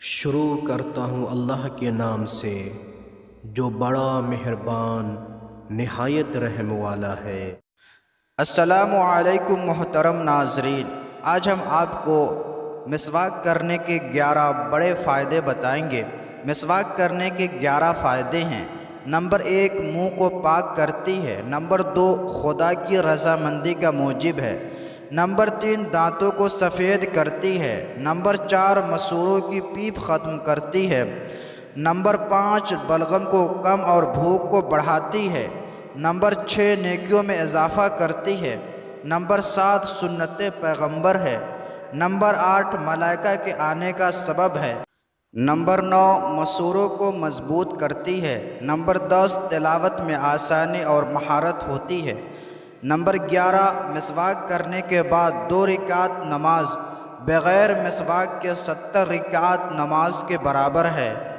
شروع کرتا ہوں اللہ کے نام سے جو بڑا مہربان نہایت رحم والا ہے۔ السلام علیکم محترم ناظرین، آج ہم آپ کو مسواک کرنے کے 11 بڑے فائدے بتائیں گے۔ مسواک کرنے کے 11 فائدے ہیں۔ نمبر 1، منہ کو پاک کرتی ہے۔ نمبر 2، خدا کی رضامندی کا موجب ہے۔ نمبر 3، دانتوں کو سفید کرتی ہے۔ نمبر 4، مسوڑوں کی پیپ ختم کرتی ہے۔ نمبر 5، بلغم کو کم اور بھوک کو بڑھاتی ہے۔ نمبر 6، نیکیوں میں اضافہ کرتی ہے۔ نمبر 7، سنت پیغمبر ہے۔ نمبر 8، ملائکہ کے آنے کا سبب ہے۔ نمبر 9، مسوڑوں کو مضبوط کرتی ہے۔ نمبر 10، تلاوت میں آسانی اور مہارت ہوتی ہے۔ نمبر 11، مسواک کرنے کے بعد 2 رکعت نماز بغیر مسواک کے 70 رکعت نماز کے برابر ہے۔